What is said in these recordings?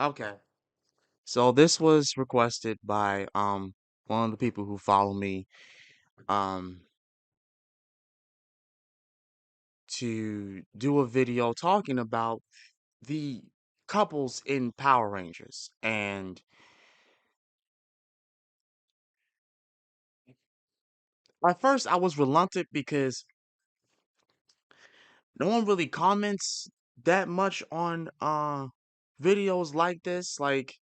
Okay. So this was requested by one of the people who follow me um to do a video talking about the couples in Power Rangers. And at first I was reluctant because no one really comments that much on videos like this. Like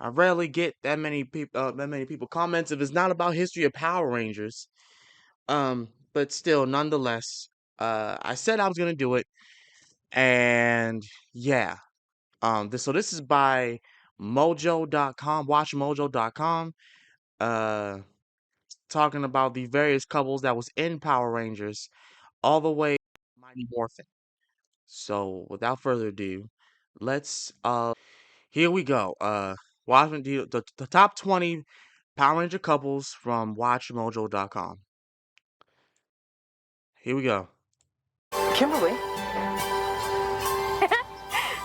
I rarely get that many people comments if it's not about history of Power Rangers. But still, nonetheless, I said I was gonna do it, and yeah. So this is by Mojo.com, WatchMojo.com, uh, talking about the various couples that was in Power Rangers, all the way to Mighty Morphin. So without further ado, let's here we go. Watching the top 20 Power Ranger couples from WatchMojo.com. Here we go. Kimberly?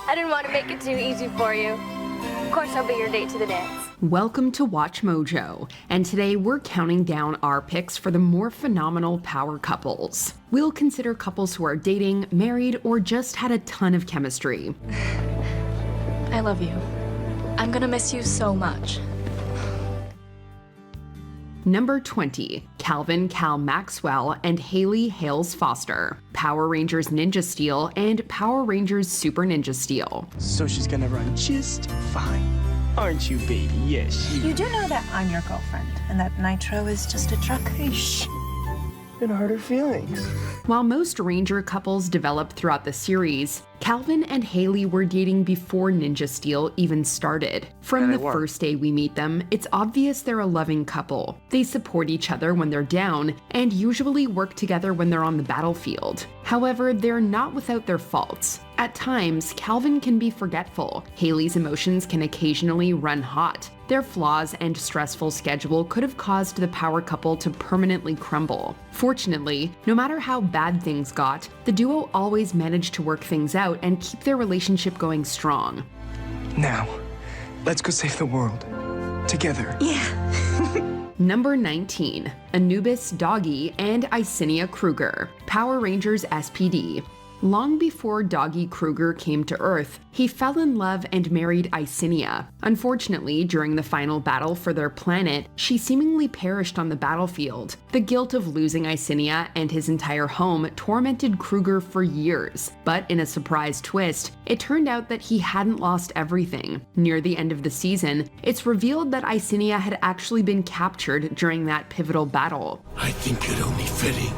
I didn't want to make it too easy for you. Of course, I'll be your date to the dance. Welcome to WatchMojo, and today we're counting down our picks for the more phenomenal power couples. We'll consider couples who are dating, married, or just had a ton of chemistry. I love you. I'm gonna miss you so much. Number 20, Calvin Cal Maxwell and Hayley Hales Foster, Power Rangers Ninja Steel and Power Rangers Super Ninja Steel. So she's gonna run just fine. Aren't you, baby? Yes, You do know that I'm your girlfriend, and that Nitro is just a truck? Shh. Gonna hurt her feelings. While most Ranger couples developed throughout the series, Calvin and Hayley were dating before Ninja Steel even started. From Yeah, the they were. first day we meet them, it's obvious they're a loving couple. They support each other when they're down, and usually work together when they're on the battlefield. However, they're not without their faults. At times, Calvin can be forgetful. Hayley's emotions can occasionally run hot. Their flaws and stressful schedule could have caused the power couple to permanently crumble. Fortunately, no matter how bad things got, the duo always managed to work things out and keep their relationship going strong. Now, let's go save the world. Together. Number 19, Anubis Doggy and Isinia Kruger, Power Rangers SPD. Long before Doggy Kruger came to Earth, he fell in love and married Isinia. Unfortunately, during the final battle for their planet, she seemingly perished on the battlefield. The guilt of losing Isinia and his entire home tormented Kruger for years, but in a surprise twist, it turned out that he hadn't lost everything. Near the end of the season, it's revealed that Isinia had actually been captured during that pivotal battle. I think it only fitting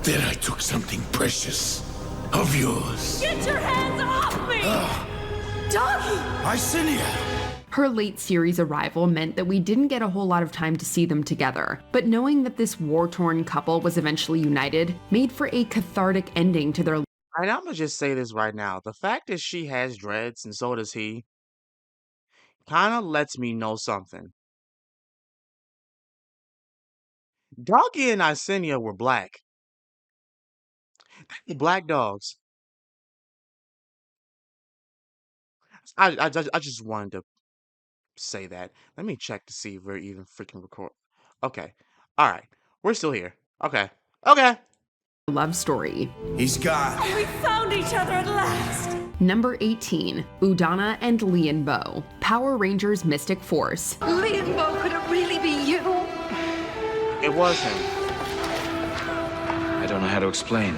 that I took something precious of yours. Get your hands off me! Doggy! Isinia! Her late series arrival meant that we didn't get a whole lot of time to see them together, but knowing that this war-torn couple was eventually united made for a cathartic ending to their And I'm gonna just say this right now. The fact that she has dreads and so does he kind of lets me know something. Doggy and Isinia were black. They black dogs. I just wanted to say that. Let me check to see if we're even freaking record. Okay. All right. We're still here. Okay. Okay. love story. He's gone. We found each other at last! Number 18, Udonna and Leanbow, Power Rangers Mystic Force. Leanbow, could it really be you? It was him. I don't know how to explain.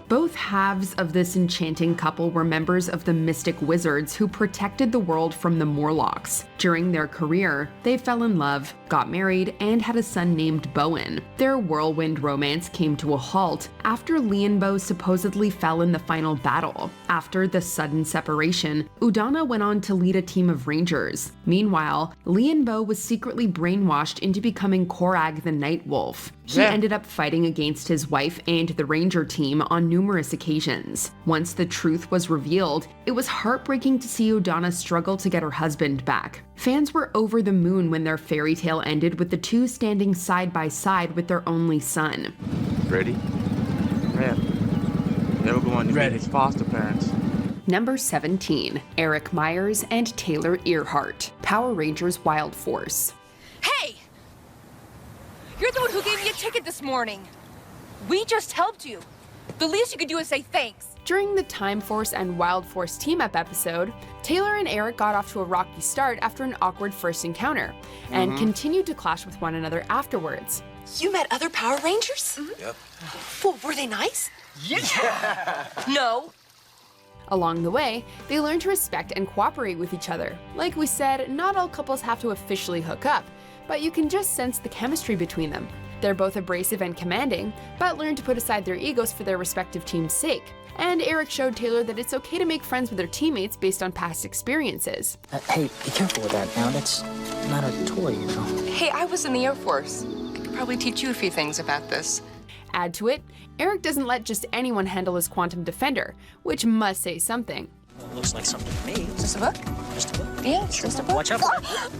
Both halves of this enchanting couple were members of the Mystic Wizards who protected the world from the Morlocks. During their career, they fell in love, got married, and had a son named Bowen. Their whirlwind romance came to a halt after Leanbow supposedly fell in the final battle. After the sudden separation, Udonna went on to lead a team of Rangers. Meanwhile, Leanbow was secretly brainwashed into becoming Korag the Night Wolf. He ended up fighting against his wife and the Ranger team on numerous occasions. Once the truth was revealed, it was heartbreaking to see Udonna struggle to get her husband back. Fans were over the moon when their fairy tale ended with the two standing side by side with their only son. Ready? Yeah. They were going to meet his foster parents. Number 17, Eric Myers and Taylor Earhart, Power Rangers Wild Force. Hey! You're the one who gave me a ticket this morning. We just helped you. The least you could do is say thanks. During the Time Force and Wild Force team-up episode, Taylor and Eric got off to a rocky start after an awkward first encounter, and continued to clash with one another afterwards. You met other Power Rangers? Yep. Well, were they nice? Yeah! No. Along the way, they learned to respect and cooperate with each other. Like we said, not all couples have to officially hook up, but you can just sense the chemistry between them. They're both abrasive and commanding, but learn to put aside their egos for their respective team's sake. And Eric showed Taylor that it's okay to make friends with their teammates based on past experiences. Hey, be careful with that now. That's not a toy, you know. Hey, I was in the Air Force. I could probably teach you a few things about this. Add to it, Eric doesn't let just anyone handle his quantum defender, which must say something. Well, looks like something to me. Just a book? Just a book. Yeah, it's just a book. Watch out for that.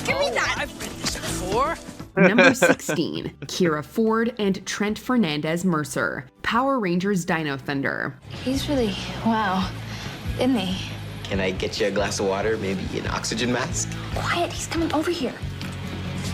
Give me that! I've read this before. Number 16, Kira Ford and Trent Fernandez Mercer, Power Rangers Dino Thunder. He's really, wow, isn't he? Can I get you a glass of water, maybe an oxygen mask? Quiet, he's coming over here.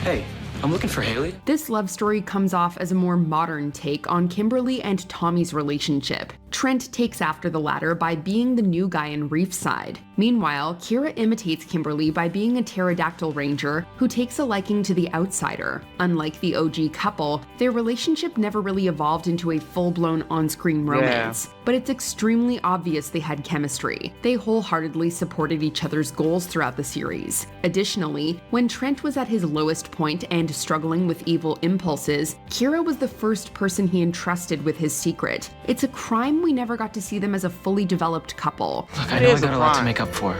Hey, I'm looking for Hayley. This love story comes off as a more modern take on Kimberly and Tommy's relationship. Trent takes after the latter by being the new guy in Reef's side. Meanwhile, Kira imitates Kimberly by being a pterodactyl ranger who takes a liking to the outsider. Unlike the OG couple, their relationship never really evolved into a full-blown on-screen romance, but it's extremely obvious they had chemistry. They wholeheartedly supported each other's goals throughout the series. Additionally, when Trent was at his lowest point and struggling with evil impulses, Kira was the first person he entrusted with his secret. It's a crime we never got to see them as a fully developed couple. Look, I know I got a lot to make up for.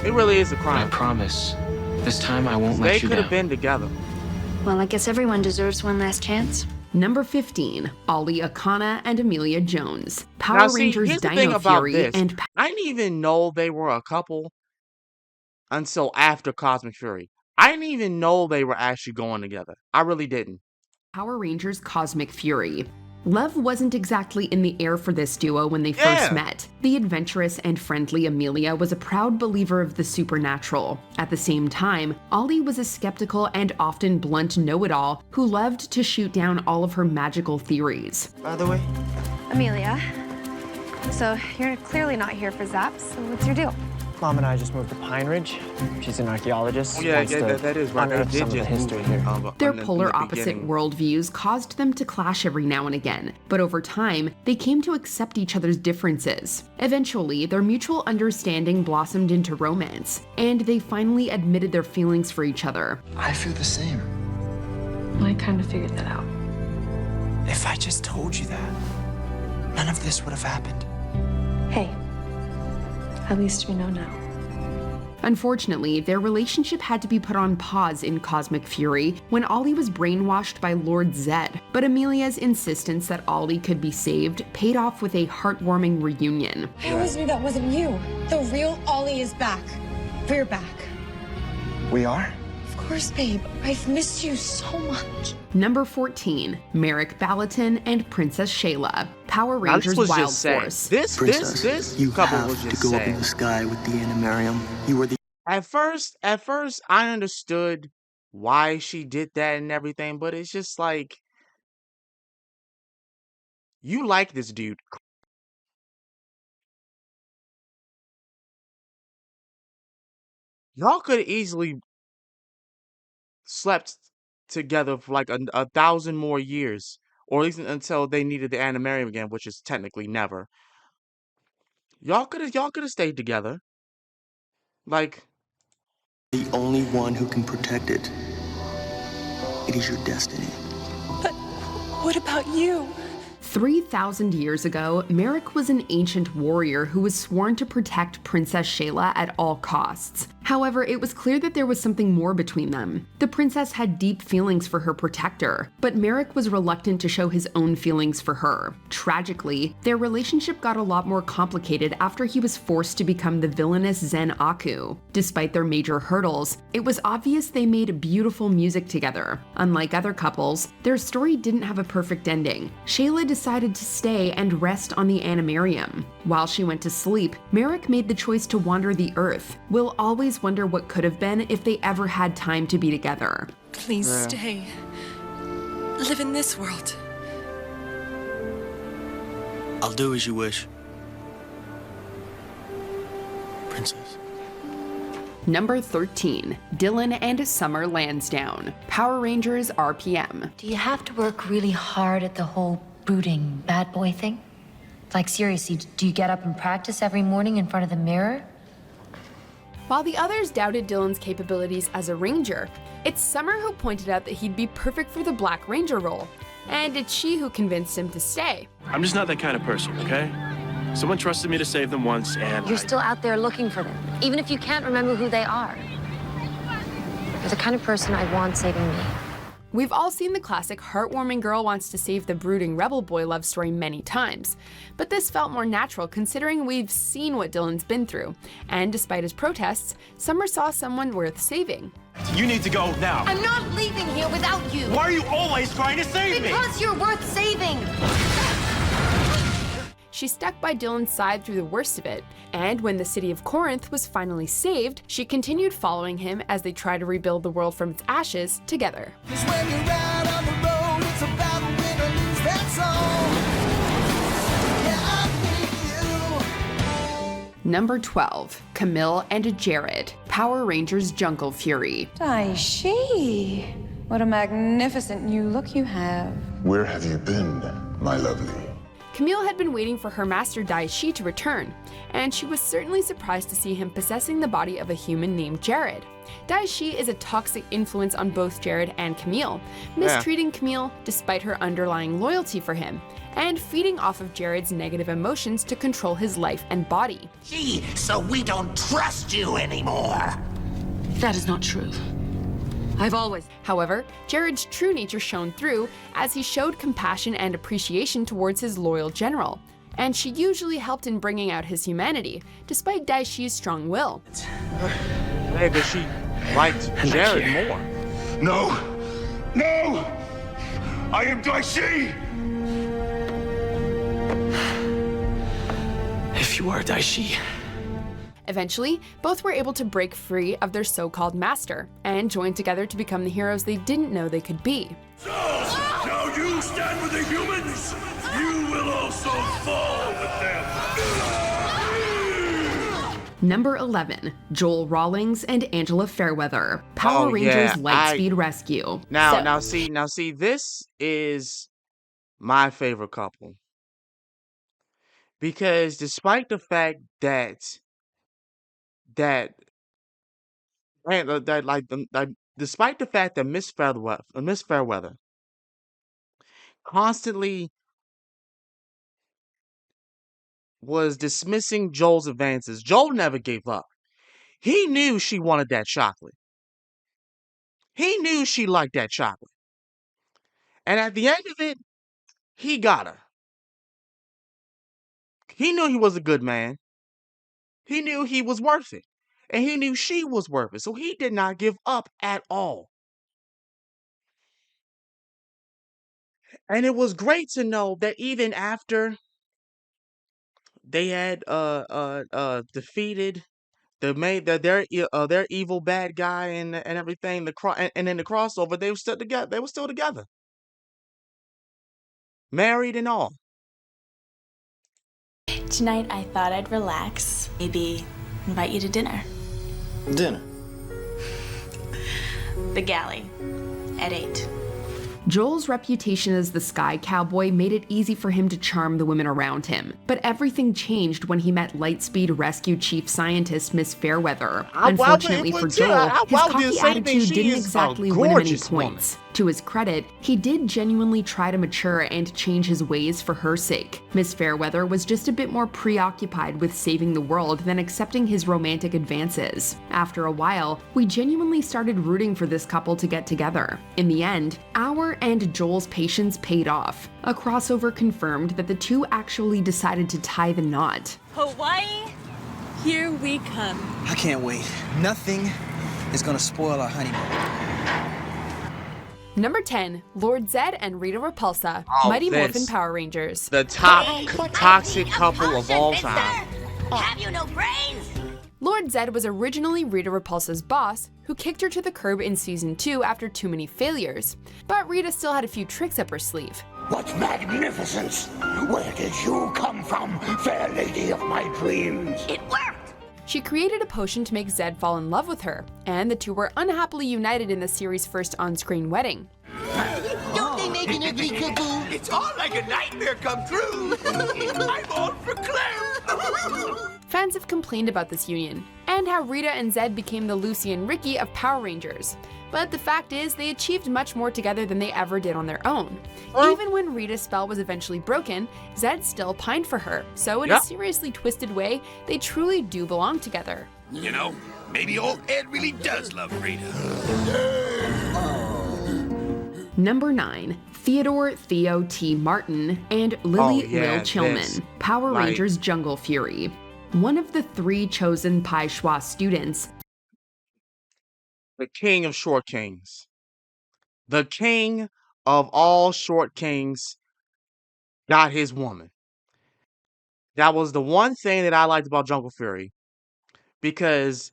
It really is a But I crime. promise, this time I won't let They you could down. have been together. Well, I guess everyone deserves one last chance. Number 15, Ollie and Amelia Jones, Power Now, see, Rangers here's the Dino thing about Fury this. and I didn't even know they were a couple until after Cosmic Fury. I didn't even know they were actually going together. I really didn't. Power Rangers Cosmic Fury. Love wasn't exactly in the air for this duo when they first met. The adventurous and friendly Amelia was a proud believer of the supernatural. At the same time, Ollie was a skeptical and often blunt know-it-all who loved to shoot down all of her magical theories. By the way, Amelia, so you're clearly not here for Zaps, so what's your deal? Mom and I just moved to Pine Ridge. She's an archaeologist. Yeah, wants to that is right. They unearth did some of the just history move here. Their in polar the opposite beginning. worldviews caused them to clash every now and again, but over time, they came to accept each other's differences. Eventually, their mutual understanding blossomed into romance, and they finally admitted their feelings for each other. I feel the same. I kind of figured that out. If I just told you that, none of this would have happened. Hey, at least we know now. Unfortunately, their relationship had to be put on pause in Cosmic Fury when Ollie was brainwashed by Lord Zedd, but Amelia's insistence that Ollie could be saved paid off with a heartwarming reunion. I always knew that wasn't you. The real Ollie is back. We're back. We are? Of course, babe. I've missed you so much. Number 14, Merrick Ballatin and Princess Shayla, Power Now, Rangers this was Wild just sad. Force. This you couple have was just to go up sad. in the sky with the animarium. You are the At first, I understood why she did that and everything, but it's just like, you like this dude. Y'all could have easily slept together for like 1,000 more years, or at least until they needed the animarium again, which is technically never. Y'all could have stayed together. Like, only one who can protect it. It is your destiny. But what about you? 3,000 years ago, Merrick was an ancient warrior who was sworn to protect Princess Shayla at all costs. However, it was clear that there was something more between them. The princess had deep feelings for her protector, but Merrick was reluctant to show his own feelings for her. Tragically, their relationship got a lot more complicated after he was forced to become the villainous Zen Aku. Despite their major hurdles, it was obvious they made beautiful music together. Unlike other couples, their story didn't have a perfect ending. Shayla decided to stay and rest on the Animarium. While she went to sleep, Merrick made the choice to wander the earth. We'll always wonder what could have been if they ever had time to be together. Please stay. Live in this world. I'll do as you wish. Princess. Number 13, Dylan and Summer Lansdowne, Power Rangers RPM. Do you have to work really hard at the whole brooding bad boy thing? Like seriously, do you get up and practice every morning in front of the mirror? While the others doubted Dylan's capabilities as a ranger, it's Summer who pointed out that he'd be perfect for the Black Ranger role, and it's she who convinced him to stay. I'm just not that kind of person, okay? Someone trusted me to save them once, and You're still out there looking for them, even if you can't remember who they are. You're the kind of person I want saving me. We've all seen the classic heartwarming girl wants to save the brooding rebel boy love story many times, but this felt more natural considering we've seen what Dylan's been through, and despite his protests, Summer saw someone worth saving. You need to go now. I'm not leaving here without you. Why are you always trying to save me? Because you're worth saving. She stuck by Dylan's side through the worst of it, and when the city of Corinth was finally saved, she continued following him as they try to rebuild the world from its ashes together. Number 12, Camille and Jared, Power Rangers Jungle Fury. Daishi, what a magnificent new look you have. Where have you been, my lovely? Camille had been waiting for her master Daishi to return, and she was certainly surprised to see him possessing the body of a human named Jared. Daishi is a toxic influence on both Jared and Camille, mistreating Camille despite her underlying loyalty for him, and feeding off of Jared's negative emotions to control his life and body. Gee, so we don't trust you anymore. That is not true. I've always. However, Jared's true nature shone through as he showed compassion and appreciation towards his loyal general, and she usually helped in bringing out his humanity, despite Daishi's strong will. Maybe she liked Jared more. No! No! I am Daishi! If you are Daishi. Eventually, both were able to break free of their so-called master and join together to become the heroes they didn't know they could be. So, now you stand with the humans! You will also fall with them! Number 11, Joel Rawlings and Angela Fairweather, Power Rangers Lightspeed Rescue. Now see, this is my favorite couple. Because despite the fact despite the fact that Miss Fairweather constantly was dismissing Joel's advances, Joel never gave up. He knew she wanted that chocolate. He knew she liked that chocolate. And at the end of it, he got her. He knew he was a good man. He knew he was worth it. And he knew she was worth it. So he did not give up at all. And it was great to know that even after they had defeated their evil bad guy and everything, and in the crossover, they were still together. They were still together. Married and all. Tonight I thought I'd relax. Maybe invite you to dinner. Dinner? The galley. At 8. Joel's reputation as the Sky Cowboy made it easy for him to charm the women around him, but everything changed when he met Lightspeed Rescue Chief Scientist Miss Fairweather. Unfortunately for Joel, his cocky attitude didn't exactly win him any points. To his credit, he did genuinely try to mature and change his ways for her sake. Miss Fairweather was just a bit more preoccupied with saving the world than accepting his romantic advances. After a while, we genuinely started rooting for this couple to get together. In the end, our and Joel's patience paid off. A crossover confirmed that the two actually decided to tie the knot. Hawaii, here we come. I can't wait. Nothing is gonna spoil our honeymoon. Number 10, Lord Zedd and Rita Repulsa, Oh, Mighty this. Morphin Power Rangers. The toxic couple of all time. Have you no brains? Lord Zedd was originally Rita Repulsa's boss, who kicked her to the curb in season 2 after too many failures. But Rita still had a few tricks up her sleeve. What magnificence! Where did you come from, fair lady of my dreams? It worked! She created a potion to make Zedd fall in love with her, and the two were unhappily united in the series' first on-screen wedding. Don't they make an ugly couple? It's all like a nightmare come true. I'm all for Claire. Fans have complained about this union, and how Rita and Zedd became the Lucy and Ricky of Power Rangers. But the fact is, they achieved much more together than they ever did on their own. Even when Rita's spell was eventually broken, Zedd still pined for her, so in a seriously twisted way, they truly do belong together. You know, maybe old Ed really does love Rita. Number 9, Theodore Theo T. Martin and Lily Lil Chillman, Power Rangers Jungle Fury. One of the 3 chosen Pai Schwa students, the king of short kings. The king of all short kings got his woman. That was the one thing that I liked about Jungle Fury. Because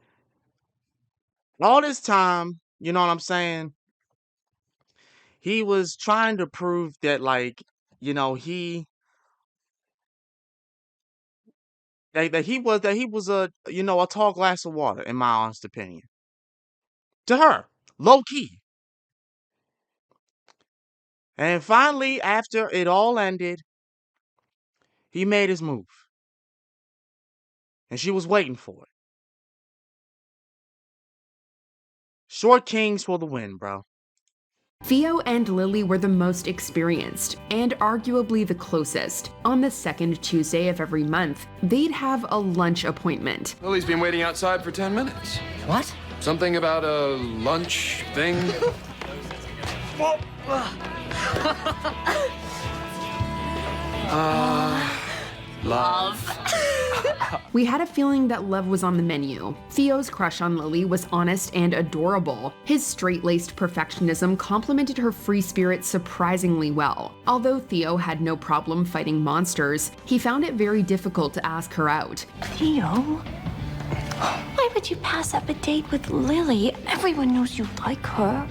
all this time, you know what I'm saying? He was trying to prove that, like, you know, that he was a, you know, a tall glass of water, in my honest opinion. To her, low key. And finally, after it all ended, he made his move. And she was waiting for it. Short kings for the win, bro. Theo and Lily were the most experienced, and arguably the closest. On the second Tuesday of every month, they'd have a lunch appointment. Lily's been waiting outside for 10 minutes. What? Something about a lunch thing? Love. We had a feeling that love was on the menu. Theo's crush on Lily was honest and adorable. His straight-laced perfectionism complemented her free spirit surprisingly well. Although Theo had no problem fighting monsters, he found it very difficult to ask her out. Theo? Why would you pass up a date with Lily? Everyone knows you like her.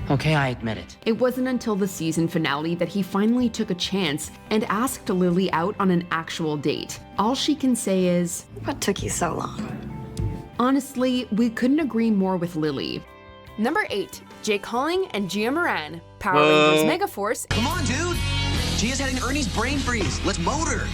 Okay, I admit it. It wasn't until the season finale that he finally took a chance and asked Lily out on an actual date. All she can say is, "What took you so long?" Honestly, we couldn't agree more with Lily. Number 8, Jake Halling and Gia Moran, Power Rangers Megaforce. Come on, dude! Gia's having Ernie's brain freeze. Let's moat her.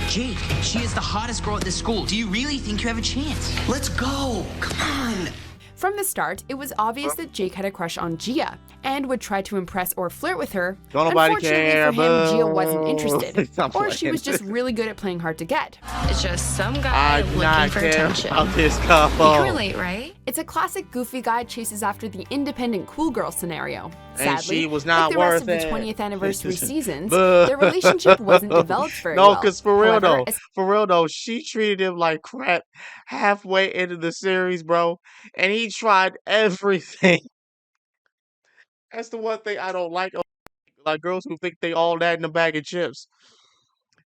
Jake, she is the hottest girl at this school. Do you really think you have a chance? Let's go! Come on! From the start, it was obvious that Jake had a crush on Gia and would try to impress or flirt with her. Don't nobody Unfortunately care, for him, Gia boo. wasn't interested, Stop or she playing. was just really good at playing hard to get. It's just some guy I do looking not for care attention. about this couple. You can relate, right? It's a classic goofy guy chases after the independent cool girl scenario. And Sadly, she was not like the rest worth of the it. 20th anniversary seasons, Boo. their relationship wasn't developed very well. No, because for real However, though, she treated him like crap halfway into the series, bro. And he tried everything. That's the one thing I don't like girls who think they all that in a bag of chips.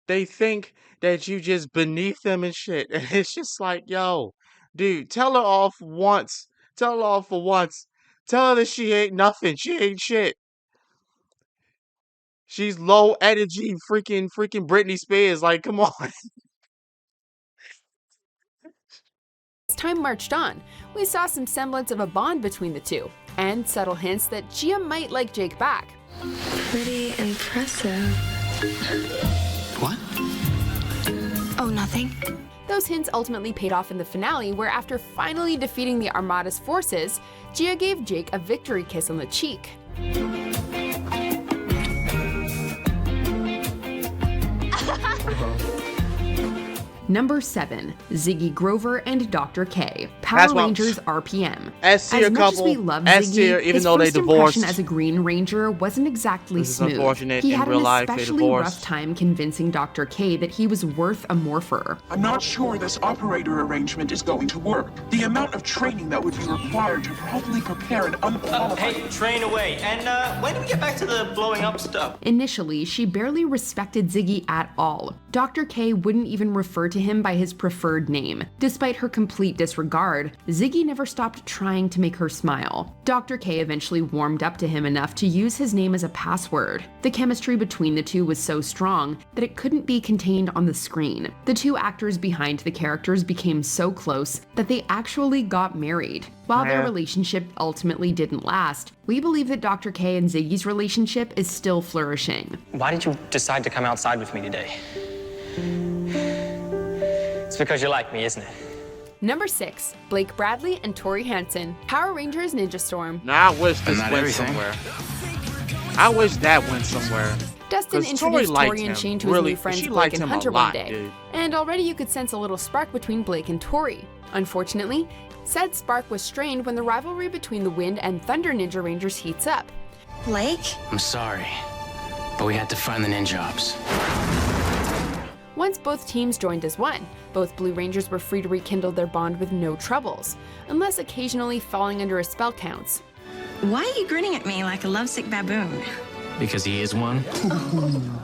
They think that you just beneath them and shit. And it's just like, yo, dude, tell her off once. Tell her off for once. Tell her that she ain't nothing. She ain't shit. She's low energy, freaking Britney Spears. Like, come on. time marched on, we saw some semblance of a bond between the two, and subtle hints that Gia might like Jake back. Pretty impressive. What? Oh, nothing. Those hints ultimately paid off in the finale, where after finally defeating the Armada's forces, Gia gave Jake a victory kiss on the cheek. Number 7, Ziggy Grover and Dr. K, Power Rangers RPM. S tier As much couple, as we love S Ziggy, tier, even his though they first divorced. impression as a Green Ranger wasn't exactly This is smooth. unfortunate. He In had real an life, they especially divorced. rough time convincing Dr. K that he was worth a morpher. I'm not sure this operator arrangement is going to work. The amount of training that would be required to properly prepare an unqualified... Hey, train away. And when do we get back to the blowing up stuff? Initially, she barely respected Ziggy at all. Dr. K wouldn't even refer to him by his preferred name. Despite her complete disregard, Ziggy never stopped trying to make her smile. Dr. K eventually warmed up to him enough to use his name as a password. The chemistry between the two was so strong that it couldn't be contained on the screen. The two actors behind the characters became so close that they actually got married. While their relationship ultimately didn't last, we believe that Dr. K and Ziggy's relationship is still flourishing. Why did you decide to come outside with me today? It's because you like me, isn't it? Number 6, Blake Bradley and Tori Hansen, Power Rangers Ninja Storm. Now I wish this went somewhere. I wish that went somewhere. Dustin introduced Tori and Shane to his new friends Blake and Hunter one day, and already you could sense a little spark between Blake and Tori. Unfortunately, said spark was strained when the rivalry between the Wind and Thunder Ninja Rangers heats up. Blake? I'm sorry, but we had to find the ninjobs. Once both teams joined as one, both Blue Rangers were free to rekindle their bond with no troubles, unless occasionally falling under a spell counts. Why are you grinning at me like a lovesick baboon? Because he is one.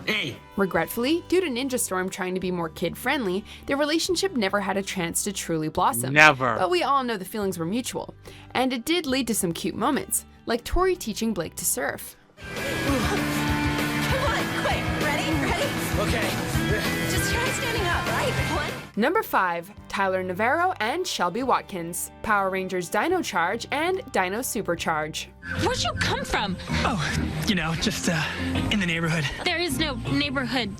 Hey! Regretfully, due to Ninja Storm trying to be more kid-friendly, their relationship never had a chance to truly blossom. Never. But we all know the feelings were mutual, and it did lead to some cute moments, like Tori teaching Blake to surf. Come on, quick, ready? Okay. Just try standing up, right? One. Number 5, Tyler Navarro and Shelby Watkins, Power Rangers Dino Charge and Dino Supercharge. Where'd you come from? Oh, just in the neighborhood. There is no neighborhood.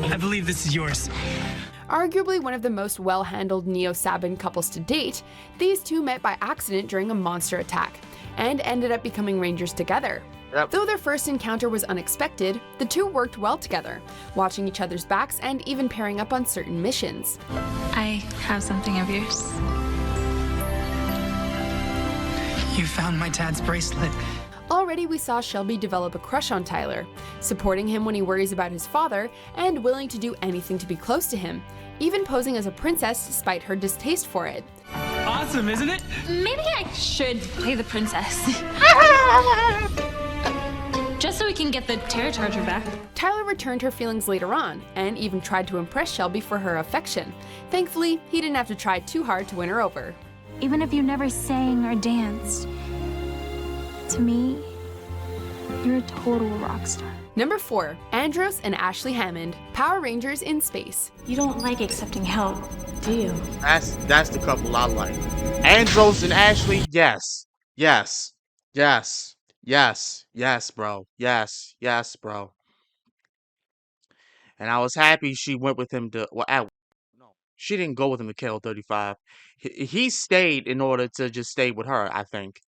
I believe this is yours. Arguably one of the most well-handled Neo-Saban couples to date, these two met by accident during a monster attack, and ended up becoming Rangers together. Yep. Though their first encounter was unexpected, the two worked well together, watching each other's backs and even pairing up on certain missions. I have something of yours. You found my dad's bracelet. Already we saw Shelby develop a crush on Tyler, supporting him when he worries about his father, and willing to do anything to be close to him, even posing as a princess despite her distaste for it. Awesome, isn't it? Maybe I should play the princess. Just so we can get the Terror Charger back. Tyler returned her feelings later on, and even tried to impress Shelby for her affection. Thankfully, he didn't have to try too hard to win her over. Even if you never sang or danced, to me, you're a total rock star. Number 4, Andros and Ashley Hammond, Power Rangers in Space. You don't like accepting help, do you? That's the couple I like. Andros and Ashley, yes. Yes. Yes. Yes. Yes, bro. Yes. Yes, bro. And I was happy she went with him to... Well, no, she didn't go with him to kill 35. He stayed in order to just stay with her, I think.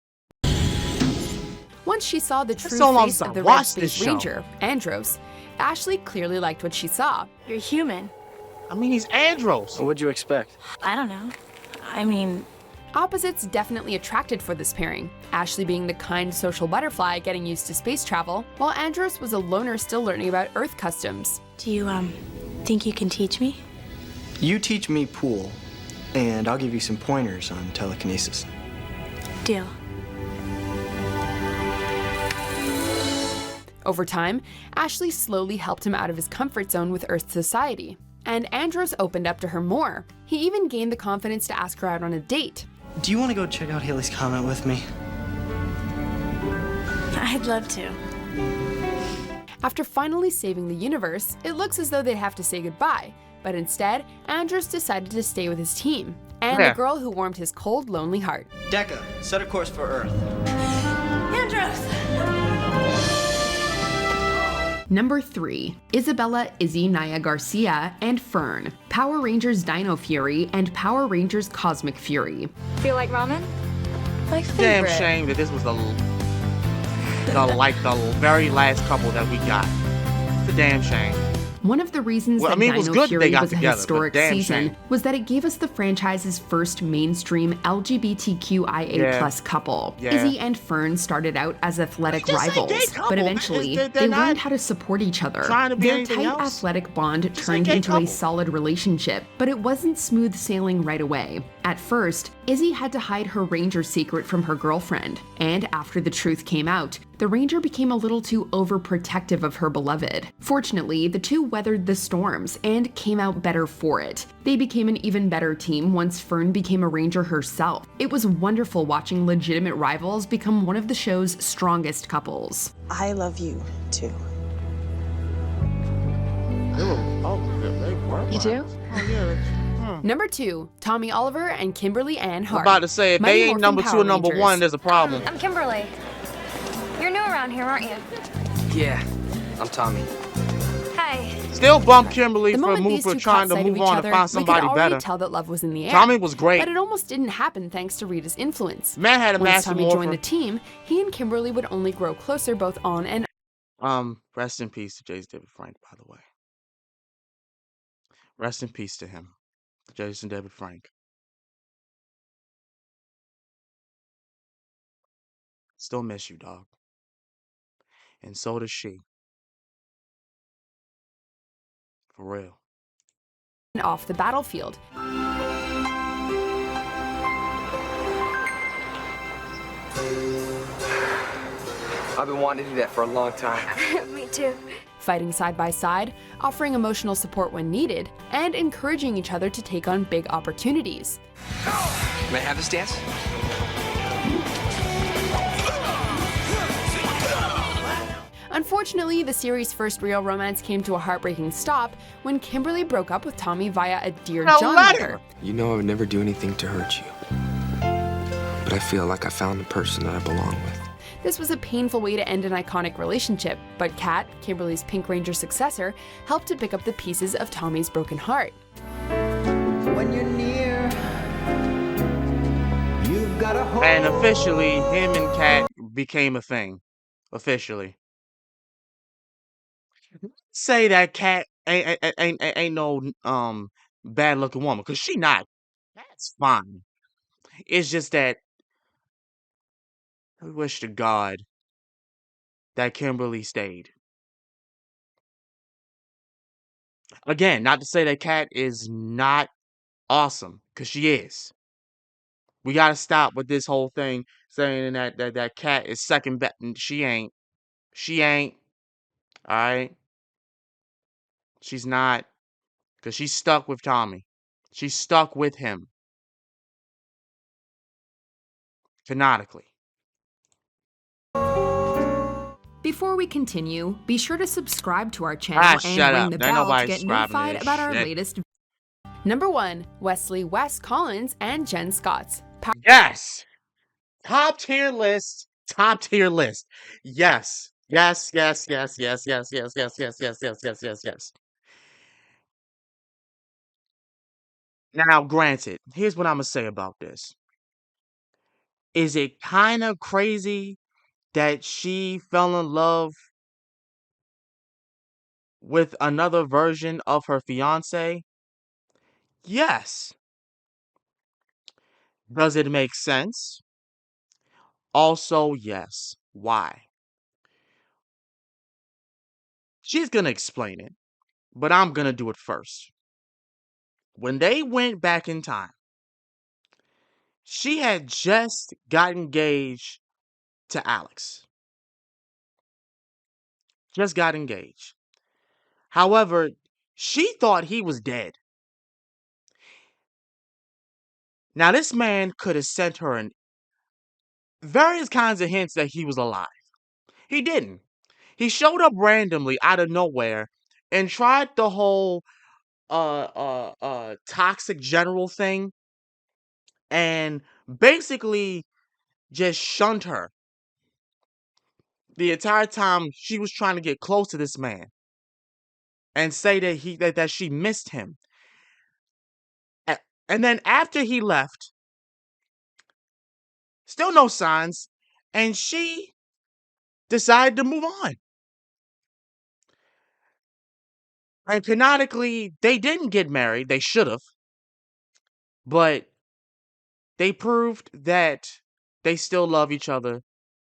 Once she saw the true so face of the Red Space Ranger, Andros, Ashley clearly liked what she saw. You're human. I mean, he's Andros. What'd you expect? I don't know. I mean... Opposites definitely attracted for this pairing, Ashley being the kind social butterfly getting used to space travel, while Andros was a loner still learning about Earth customs. Do you, think you can teach me? You teach me pool, and I'll give you some pointers on telekinesis. Deal. Over time, Ashley slowly helped him out of his comfort zone with Earth society, and Andros opened up to her more. He even gained the confidence to ask her out on a date. Do you want to go check out Hayley's comment with me? I'd love to. After finally saving the universe, it looks as though they'd have to say goodbye, but instead, Andros decided to stay with his team. and the girl who warmed his cold, lonely heart. Deca, set a course for Earth. Andros! Number 3. Isabella, Izzy, Naya Garcia, and Fern. Power Rangers Dino Fury and Power Rangers Cosmic Fury. Feel like ramen? My favorite. Damn shame that this was the very last couple that we got. It's a damn shame. One of the reasons that it was Dino good Fury they got was a together, but historic damn season shame. was that it gave us the franchise's first mainstream LGBTQIA+ couple. Yeah. Izzy and Fern started out as athletic Just say rivals, gay couple. but eventually They're they not learned how to support each other. trying to be Their anything tight else. athletic bond say turned gay into a couple. solid relationship, but it wasn't smooth sailing right away. At first, Izzy had to hide her Ranger secret from her girlfriend, and after the truth came out, the Ranger became a little too overprotective of her beloved. Fortunately, the two weathered the storms and came out better for it. They became an even better team once Fern became a Ranger herself. It was wonderful watching legitimate rivals become one of the show's strongest couples. I love you, too. You do? Number 2. Tommy Oliver and Kimberly Ann I'm Hart. about to say, if Mighty they ain't Morphin number 2 Power or number Rangers. 1, there's a problem. I'm Kimberly. You're new around here, aren't you? Yeah, I'm Tommy. Hey. Still bump Kimberly The for moment these two trying caught to sight of move each on other, and find somebody we could already better. tell that love was in the air. Tommy was great. But it almost didn't happen thanks to Rita's influence. Man had a Once massive Tommy morpher. joined the team, he and Kimberly would only grow closer both on and Rest in peace to Jason David Frank, by the way. Rest in peace to him, Jason David Frank. Still miss you, dog. And so does she. For real. off the battlefield. I've been wanting to do that for a long time. Me too. Fighting side by side, offering emotional support when needed, and encouraging each other to take on big opportunities. May I have this dance? Unfortunately, the series' first real romance came to a heartbreaking stop when Kimberly broke up with Tommy via a Dear John letter. You know I would never do anything to hurt you. But I feel like I found the person that I belong with. This was a painful way to end an iconic relationship, but Kat, Kimberly's Pink Ranger successor, helped to pick up the pieces of Tommy's broken heart. When you're near, you've got a hold. And officially, him and Kat became a thing. Officially. Say that Kat ain't no bad looking woman, cause she not. That's fine. It's just that I wish to God that Kimberly stayed. Again, not to say that Kat is not awesome, cause she is. We gotta stop with this whole thing saying that Kat is second best. She ain't. She ain't. All right. She's not, cause she's stuck with Tommy. She's stuck with him. Canonically. Before we continue, be sure to subscribe to our channel and shut ring up. the Ain't bell to nobody get subscribing to notified this about our shit. latest. Number 1, Wesley Wes Collins and Jen Scotts. Yes. Top tier list. Top tier list. Yes. Yes, yes, yes, yes, yes, yes, yes, yes, yes, yes, yes, yes, yes. Now, granted, here's what I'm gonna say about this. Is it kind of crazy that she fell in love with another version of her fiance? Yes. Does it make sense? Also, yes. Why? She's gonna explain it, but I'm gonna do it first. When they went back in time, she had just got engaged to Alex. Just got engaged. However, she thought he was dead. Now, this man could have sent her in various kinds of hints that he was alive. He didn't. He showed up randomly out of nowhere and tried the whole toxic general thing and basically just shunned her the entire time she was trying to get close to this man and say that she missed him. And then after he left, still no signs, and she decided to move on. And canonically, they didn't get married. They should have. But they proved that they still love each other,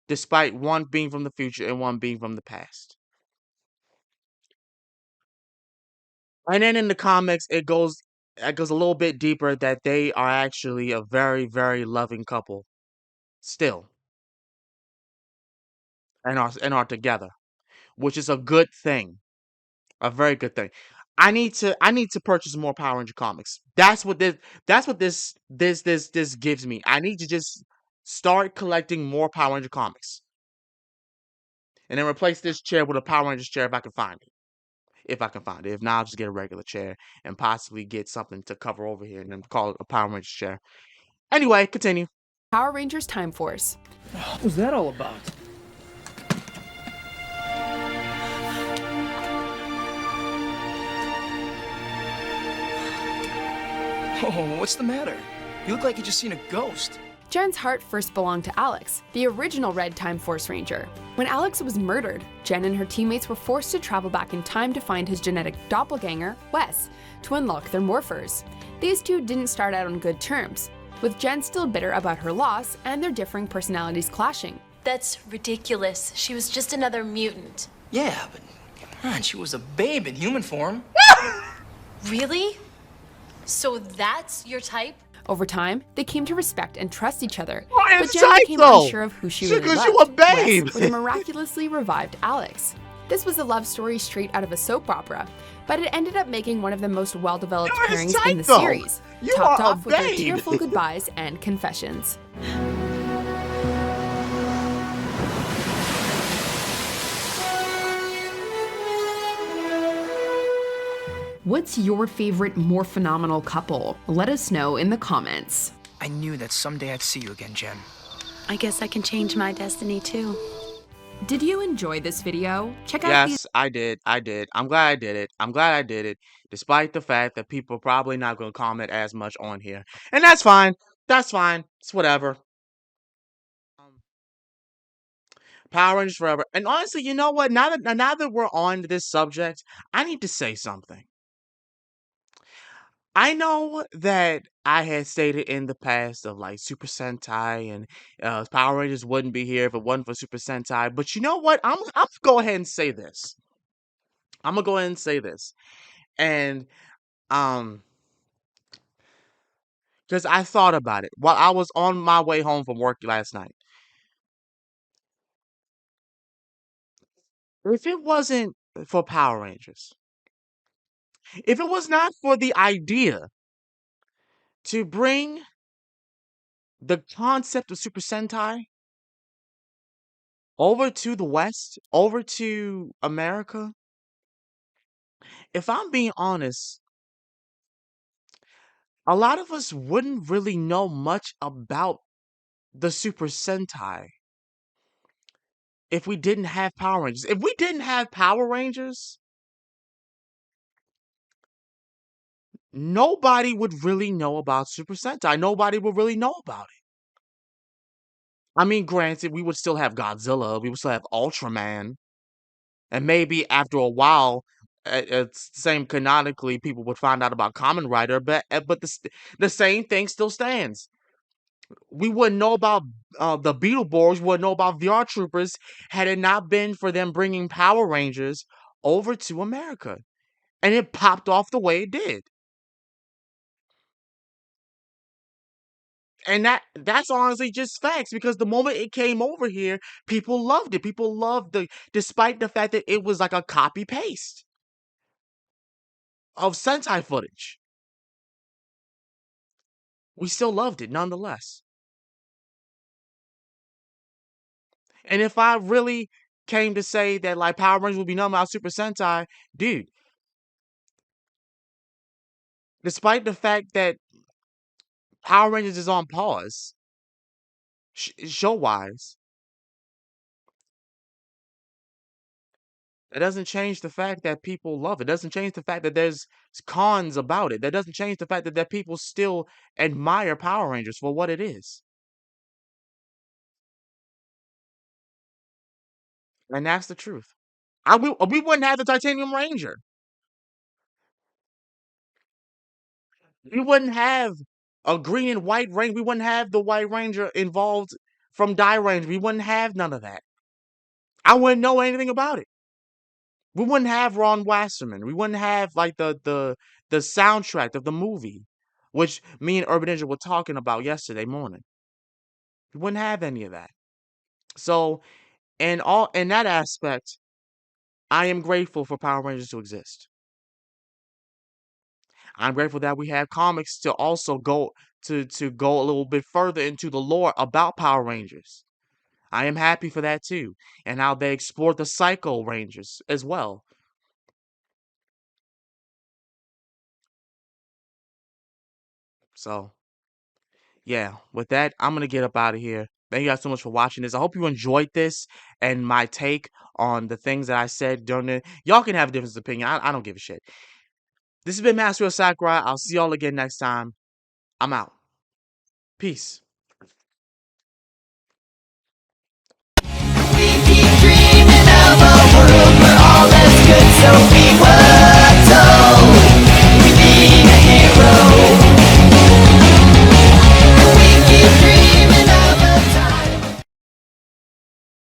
despite one being from the future and one being from the past. And then in the comics, it goes a little bit deeper that they are actually a very, very loving couple still, and are together, which is a good thing. A very good thing. I need to purchase more Power Ranger comics. That's what this gives me. I need to just start collecting more Power Ranger comics. And then replace this chair with a Power Rangers chair if I can find it. If I can find it. If not, I'll just get a regular chair and possibly get something to cover over here and then call it a Power Rangers chair. Anyway, continue. Power Rangers Time Force. What was that all about? Oh, what's the matter? You look like you just seen a ghost. Jen's heart first belonged to Alex, the original Red Time Force Ranger. When Alex was murdered, Jen and her teammates were forced to travel back in time to find his genetic doppelganger, Wes, to unlock their morphers. These two didn't start out on good terms, with Jen still bitter about her loss and their differing personalities clashing. That's ridiculous. She was just another mutant. Yeah, but come on, she was a babe in human form. Really? So that's your type? Over time, they came to respect and trust each other, Why but is Jen type, became though? unsure of who she Just really 'cause loved. you a babe. Wes would have miraculously revived Alex. This was a love story straight out of a soap opera, but it ended up making one of the most well-developed You're his pairings type, in the though. series, You topped are a off with their babe. tearful goodbyes and confessions. What's your favorite more phenomenal couple? Let us know in the comments. I knew that someday I'd see you again, Jen. I guess I can change my destiny too. Did you enjoy this video? Check out these. Yes, I did. I'm glad I did it. Despite the fact that people are probably not going to comment as much on here. And that's fine. That's fine. It's whatever. Power Rangers forever. And honestly, you know what? Now that we're on this subject, I need to say something. I know that I had stated in the past of like Super Sentai and Power Rangers wouldn't be here if it wasn't for Super Sentai. But you know what? I'm gonna go ahead and say this. And because I thought about it while I was on my way home from work last night. If it wasn't for Power Rangers, if it was not for the idea to bring the concept of Super Sentai over to the West, over to America, if I'm being honest, a lot of us wouldn't really know much about the Super Sentai if we didn't have Power Rangers. If we didn't have Power Rangers, nobody would really know about Super Sentai. Nobody would really know about it. I mean, granted, we would still have Godzilla, we would still have Ultraman, and maybe after a while, it's same canonically, people would find out about Kamen Rider, but the same thing still stands. We wouldn't know about the Beetleborgs, wouldn't know about VR Troopers had it not been for them bringing Power Rangers over to America, and it popped off the way it did. And that's honestly just facts because the moment it came over here, people loved it. People loved despite the fact that it was like a copy paste of Sentai footage. We still loved it nonetheless. And if I really came to say that like Power Rangers would be nothing about Super Sentai, dude, despite the fact that Power Rangers is on pause, show-wise. It doesn't change the fact that people love it. It doesn't change the fact that there's cons about it. That doesn't change the fact that people still admire Power Rangers for what it is. And that's the truth. We wouldn't have the Titanium Ranger. We wouldn't have a green and white Ranger. We wouldn't have the White Ranger involved from Die Ranger. We wouldn't have none of that. I wouldn't know anything about it. We wouldn't have Ron Wasserman. We wouldn't have like the soundtrack of the movie, which me and Urban Ninja were talking about yesterday morning. We wouldn't have any of that. So, in that aspect, I am grateful for Power Rangers to exist. I'm grateful that we have comics to also go to go a little bit further into the lore about Power Rangers. I am happy for that too, and how they explore the Psycho Rangers as well. So, yeah, with that, I'm gonna get up out of here. Thank you guys so much for watching this. I hope you enjoyed this and my take on the things that I said during it. Y'all can have a different opinion. I don't give a shit. This has been Master of Sakurai. I'll see y'all again next time. I'm out. Peace.